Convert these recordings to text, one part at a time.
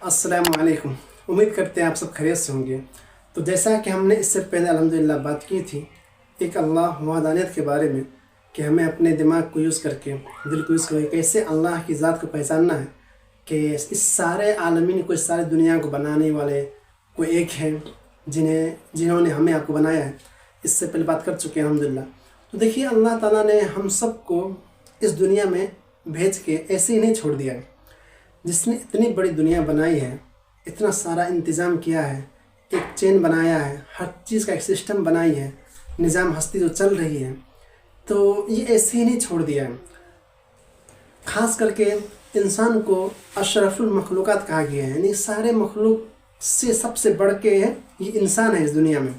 अस्सलाम वालेकुम। उम्मीद करते हैं आप सब खैरियत से होंगे। तो जैसा कि हमने इससे पहले अल्हम्दुलिल्लाह बात की थी एक अल्लाह वहदानियत के बारे में कि हमें अपने दिमाग को यूज़ करके, दिल को यूज़ करके कैसे अल्लाह की ज़ात को पहचानना है कि इस सारे आलमीन को, इस सारे दुनिया को बनाने वाले कोई एक है जिन्होंने हमें आपको बनाया है। इससे पहले बात कर चुके हैं अल्हम्दुलिल्लाह। तो देखिए, अल्लाह ताला ने हम सब को इस दुनिया में भेज के ऐसे ही नहीं छोड़ दिया है। जिसने इतनी बड़ी दुनिया बनाई है, इतना सारा इंतज़ाम किया है, एक चेन बनाया है, हर चीज़ का एक सिस्टम बनाई है, निज़ाम हस्ती जो चल रही है, तो ये ऐसे ही नहीं छोड़ दिया है। ख़ास करके इंसान को अशरफुल मखलूक़ात कहा गया है, यानी सारे मखलूक से सबसे बढ़ के है ये इंसान है इस दुनिया में।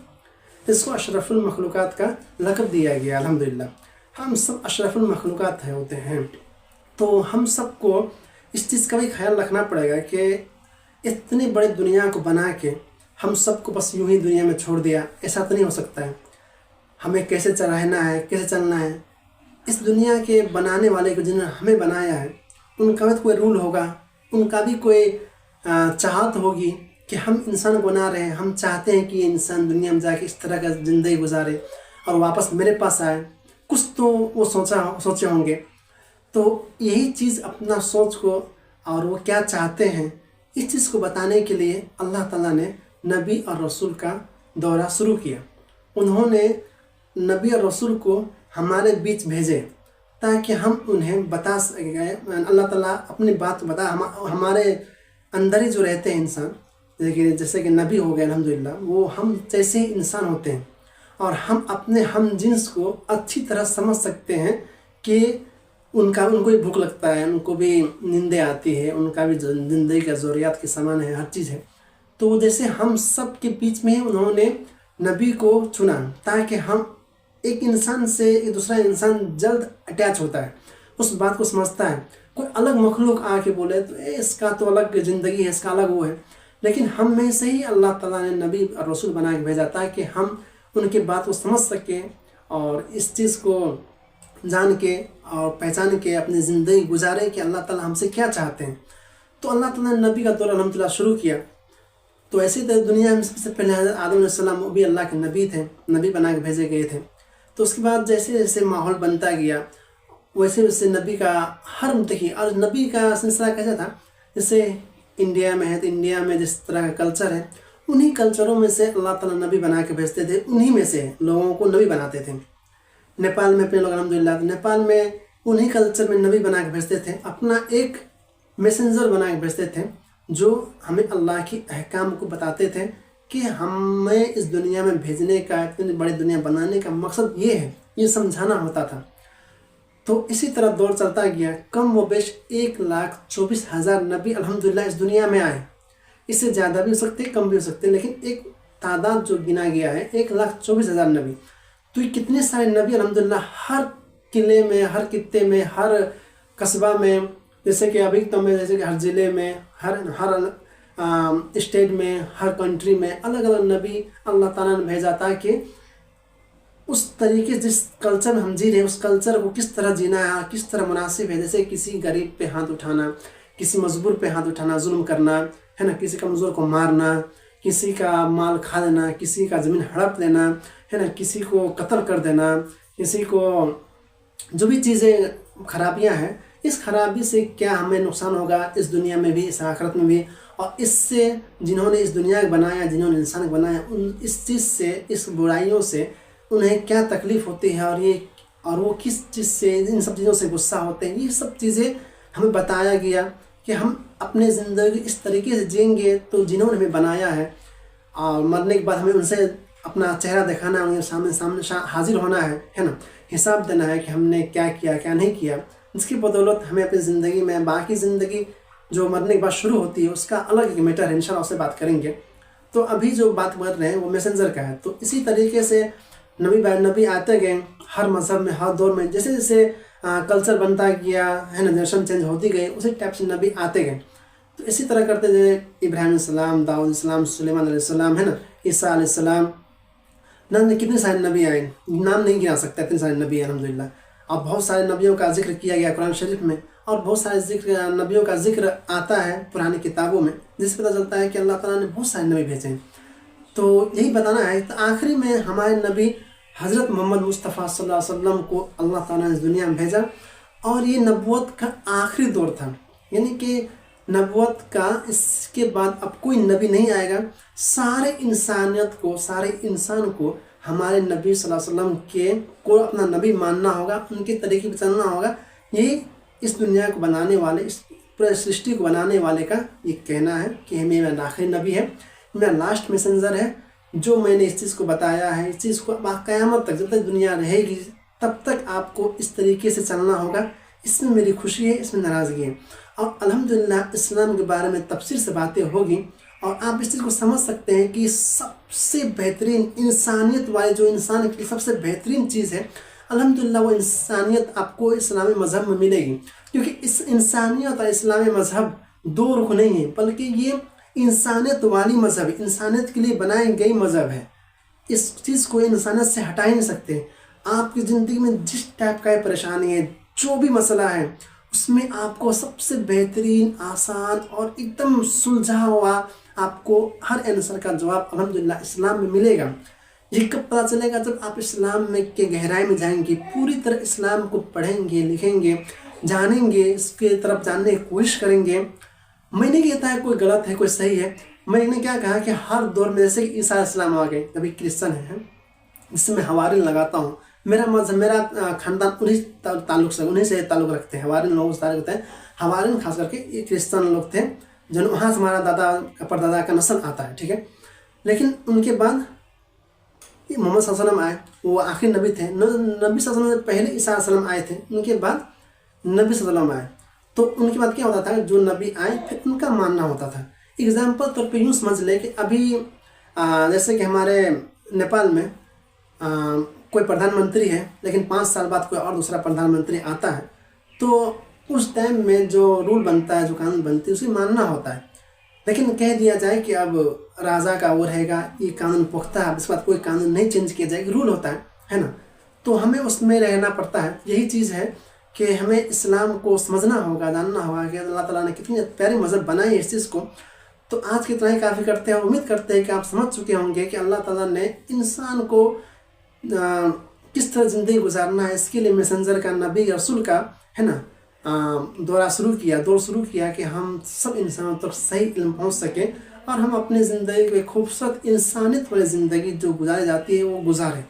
इसको अशरफुल मखलूक़ात का लक़ब दिया गया अल्हम्दुलिल्लाह। हम सब अशरफुल मखलूक़ात होते हैं। तो हम सबको इस चीज़ का भी ख्याल रखना पड़ेगा कि इतनी बड़ी दुनिया को बना के हम सबको बस यूं ही दुनिया में छोड़ दिया, ऐसा तो नहीं हो सकता है। हमें कैसे रहना है, कैसे चलना है, इस दुनिया के बनाने वाले को जिन्होंने हमें बनाया है उनका भी कोई रूल होगा, उनका भी कोई चाहत होगी कि हम इंसान को बना रहे हैं, हम चाहते हैं कि इंसान दुनिया में जाके इस तरह का ज़िंदगी गुजारे और वापस मेरे पास आए। कुछ तो वो सोचे होंगे। तो यही चीज़ अपना सोच को और वो क्या चाहते हैं इस चीज़ को बताने के लिए अल्लाह ताला ने नबी और रसूल का दौरा शुरू किया। उन्होंने नबी और रसूल को हमारे बीच भेजे ताकि हम उन्हें बता सकें। अल्लाह ताला अपनी बात बता हमारे अंदर ही जो रहते हैं इंसान, जैसे कि नबी हो गए अल्हम्दुलिल्लाह, वो हम जैसे ही इंसान होते हैं और हम अपने हम जिन्स को अच्छी तरह समझ सकते हैं कि उनको भी भूख लगता है, उनको भी नींदें आती है, उनका भी ज़िंदगी का ज़रूरियात के सामान है, हर चीज़ है। तो जैसे हम सब के बीच में उन्होंने नबी को चुना ताकि हम एक इंसान से एक दूसरा इंसान जल्द अटैच होता है, उस बात को समझता है। कोई अलग मखलूक आके बोले तो इसका तो अलग ज़िंदगी है, इसका अलग वो है, लेकिन हम में से ही अल्लाह ताला ने नबी और रसूल बना के भेजा ताकि हम उनकी बात को समझ सकें और इस चीज़ को जान के और पहचान के अपनी ज़िंदगी गुजारे कि अल्लाह ताला हमसे क्या चाहते हैं। तो अल्लाह ताला ने नबी का दौर अल्हम्दुलिल्लाह शुरू किया। तो ऐसे तो दुनिया में सबसे पहले आदम अलैहिस्सलाम वो भी अल्लाह के नबी थे, नबी बना के भेजे गए थे। तो उसके बाद जैसे जैसे माहौल बनता गया वैसे वैसे नबी का हर देखिए, और नबी का सिलसिला कैसा था, जैसे इंडिया में है तो इंडिया में जिस तरह का कल्चर है उन्हीं कल्चरों में से अल्लाह ताला नबी बना के भेजते थे, उन्हीं में से लोगों को नबी बनाते थे। नेपाल में अपने लोग अल्हम्दुलिल्लाह, नेपाल में उन्हीं कल्चर में नबी बना के भेजते थे, अपना एक मैसेंजर बना के भेजते थे जो हमें अल्लाह की अहकाम को बताते थे कि हमें इस दुनिया में भेजने का, इतनी बड़ी दुनिया बनाने का मकसद ये है, ये समझाना होता था। तो इसी तरह दौर चलता गया। कम व बेश 1,24,000 नबी अल्हम्दुलिल्लाह इस दुनिया में आए। इससे ज़्यादा भी हो सकते, कम भी हो सकते, लेकिन एक तादाद जो गिना गया है 1,24,000 नबी। तो ये कितने सारे नबी अल्हम्दुलिल्लाह हर किले में, हर खित्ते में, हर कस्बा में, जैसे कि अभी तो में जैसे कि हर ज़िले में, हर स्टेट में, हर कंट्री में अलग अलग नबी अल्लाह ताला ने भेजा था कि उस तरीके जिस कल्चर में हम जी रहे हैं उस कल्चर को किस तरह जीना है, किस तरह मुनासिब है। जैसे किसी गरीब पे हाथ उठाना, किसी मजबूर पे हाथ उठाना, जुल्म करना है ना, किसी कमज़ोर को मारना, किसी का माल खा लेना, किसी का ज़मीन हड़प लेना है ना, किसी को कत्ल कर देना, किसी को जो भी चीज़ें खराबियां हैं, इस खराबी से क्या हमें नुकसान होगा इस दुनिया में भी, इस आखिरत में भी, और इससे जिन्होंने इस दुनिया को बनाया, जिन्होंने इंसान को बनाया, उन इस चीज़ से, इस बुराइयों से उन्हें क्या तकलीफ़ होती है और वो किस चीज़ से, इन सब चीज़ों से गुस्सा होते हैं। ये सब चीज़ें हमें बताया गया कि हम अपने ज़िंदगी इस तरीके से जिएंगे तो जिन्होंने हमें बनाया है और मरने के बाद हमें उनसे अपना चेहरा दिखाना, उनके सामने हाजिर होना है ना, हिसाब देना है कि हमने क्या किया, क्या नहीं किया। इसकी बदौलत हमें अपनी ज़िंदगी में, बाकी ज़िंदगी जो मरने के बाद शुरू होती है उसका अलग एक मैटर है, इंशाल्लाह उससे बात करेंगे। तो अभी जो बात कर रहे हैं वो मैसेंजर का है। तो इसी तरीके से नबी आते गए हर मज़हब में, हर दौर में, जैसे जैसे कल्चर बनता गया है ना, जनरेशन चेंज होती गई, उसी टाइप से नबी आते गए। तो इसी तरह करते गए इब्राहिम अलैहिस्सलाम, दाऊद अलैहिस्सलाम, सुलेमान अलैहिस्सलाम है ना, ईसा अलैहिस्सलाम, न कितने सारे नबी आए, नाम नहीं गिना सकता, इतने सारे नबी अल्हम्दुलिल्लाह। और बहुत सारे नबियों का जिक्र किया गया कुरान शरीफ में اور بہت سارے نبیوں کا ذکر آتا ہے پرانی کتابوں میں، جس سے پتہ چلتا ہے کہ اللہ تعالیٰ نے بہت سارے نبی بھیجے ہیں۔ تو یہی بتانا ہے، تو آخری میں ہمارے نبی حضرت محمد مصطفیٰ صلی اللہ علیہ وسلم کو اللہ تعالیٰ نے اس دنیا میں بھیجا، اور یہ نبوت کا آخری دور تھا، یعنی کہ نبوت کا اس کے بعد اب کوئی نبی نہیں آئے گا۔ سارے انسانیت کو، سارے انسان کو ہمارے نبی صلی اللہ علیہ وسلم کے کو اپنا نبی ماننا ہوگا، ان کے طریقے پہ چلنا ہوگا۔ یہ اس دنیا کو بنانے والے، اس پورے سرشٹی کو بنانے والے کا یہ کہنا ہے کہ میرا آخری نبی ہے، میرا لاسٹ میسنجر ہے، جو میں نے اس چیز کو بتایا ہے، اس چیز کو قیامت تک، جب تک دنیا رہے گی تب تک آپ کو اس طریقے سے چلنا ہوگا۔ اس میں میری خوشی ہے، اس میں ناراضگی ہے، اور الحمدللہ اسلام کے بارے میں تفصیل سے باتیں ہوگی، اور آپ اس چیز کو سمجھ سکتے ہیں کہ سب سے بہترین انسانیت والے، جو انسان کی سب سے بہترین چیز ہے، الحمدللہ وہ انسانیت آپ کو اسلامی مذہب میں ملے گی، کیونکہ اس انسانیت اور اسلامی مذہب دو رخ نہیں ہیں، بلکہ یہ انسانیت والی مذہب ہے، انسانیت کے لیے بنائی گئی مذہب ہے۔ اس چیز کو انسانیت سے ہٹا ہی نہیں سکتے۔ آپ کی زندگی میں جس ٹائپ کا پریشانی ہے، جو بھی مسئلہ ہے، اس میں آپ کو سب سے بہترین، آسان اور ایک دم سلجھا ہوا آپ کو ہر آنسر کا جواب الحمدللہ اسلام میں ملے گا۔ یہ کب پتہ چلے گا؟ جب آپ اسلام میں کے گہرائی میں جائیں گے، پوری طرح اسلام کو پڑھیں گے، لکھیں گے، جانیں گے، اس کے طرف جاننے کی کوشش کریں گے۔ میں نہیں کہتا ہے کوئی غلط ہے، کوئی صحیح ہے، میں نے کیا کہا کہ ہر دور میں، جیسے کہ عیسیٰ علیہ السلام آ گئے، ابھی کرسچن ہیں جس سے میں حوارین لگاتا ہوں، میرا مذہب، میرا خاندان انہیں سے تعلق رکھتے ہیں، حوارین لوگوں سے تعلق رکھتے ہیں۔ حوارین خاص کر کے یہ کرسچن لوگ تھے، جن وہاں سے ہمارا دادا کا پردادا کا نسل آتا ہے، ٹھیک ہے۔ لیکن ان کے بعد یہ محمد صلی اللہ علیہ وسلم آئے، وہ آخری نبی تھے۔ نبی صلی اللہ علیہ وسلم سے پہلے عیسیٰ علیہ السلام آئے تھے، ان کے بعد نبی صلی اللہ علیہ وسلم آئے۔ تو ان کے بعد کیا ہوتا تھا؟ جو نبی آئے پھر ان کا ماننا ہوتا تھا۔ اگزامپل طور پہ یوں سمجھ لے کہ ابھی جیسے کہ ہمارے نیپال میں کوئی پردھان منتری ہے، لیکن 5 سال بعد کوئی اور دوسرا پردھان منتری آتا ہے، تو اس ٹائم میں جو رول بنتا ہے، جو قانون بنتی ہے، اسے ماننا ہوتا ہے۔ لیکن کہہ دیا جائے کہ اب راجا کا وہ رہے گا، یہ قانون پختہ ہے، اس کے بعد کوئی قانون نہیں چینج کیا جائے گا، رول ہوتا ہے نا، تو ہمیں اس میں رہنا پڑتا ہے۔ یہی چیز ہے کہ ہمیں اسلام کو سمجھنا ہوگا، جاننا ہوگا کہ اللہ تعالیٰ نے کتنی پیاری مذہب بنائی ہے اس چیز کو۔ تو آج کی اتنا ہی کافی کرتے ہیں، امید کرتے ہیں کہ آپ سمجھ چکے ہوں گے کہ اللہ تعالیٰ نے انسان کو کس طرح زندگی گزارنا ہے، اس کے لیے میسنجر کا، نبی رسول کا ہے نا دور شروع کیا کہ ہم سب انسانوں تک صحیح علم پہنچ سکیں، اور ہم اپنی زندگی کو خوبصورت انسانیت والی زندگی جو گزاری جاتی ہے وہ گزاریں۔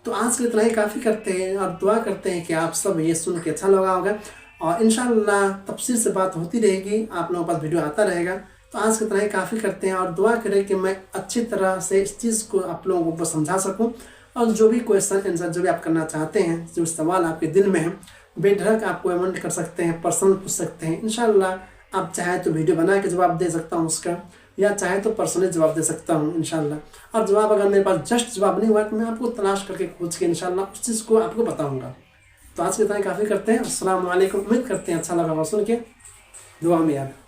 تو آج کے اتنا ہی کافی کرتے ہیں، اور دعا کرتے ہیں کہ آپ سب یہ سن کے اچھا لگا ہوگا، اور انشاءاللہ تفصیل سے بات ہوتی رہے گی، آپ لوگوں کے پاس ویڈیو آتا رہے گا۔ تو آج کے اتنا ہی کافی کرتے ہیں، اور دعا کریں کہ میں اچھی طرح سے اس چیز کو آپ لوگوں کو سمجھا سکوں، اور جو بھی کویشچن آنسر جو بھی آپ کرنا چاہتے ہیں، جو سوال آپ کے دل میں ہیں، بے دھڑک آپ کو ایمنٹ کر سکتے ہیں، پرسنل پوچھ سکتے ہیں۔ انشاءاللہ آپ چاہے تو ویڈیو بنا کے جواب دے سکتا ہوں اس کا، یا چاہے تو پرسنلی جواب دے سکتا ہوں انشاءاللہ۔ اور جواب اگر میرے پاس جسٹ جواب نہیں ہوا تو میں آپ کو تلاش کر کے کھوج کے انشاءاللہ اس چیز کو آپ کو بتاؤں گا۔ تو آج کے اتنا کافی کرتے ہیں۔ السلام علیکم، امید کرتے ہیں اچھا لگا سن کے، دعا میں یاد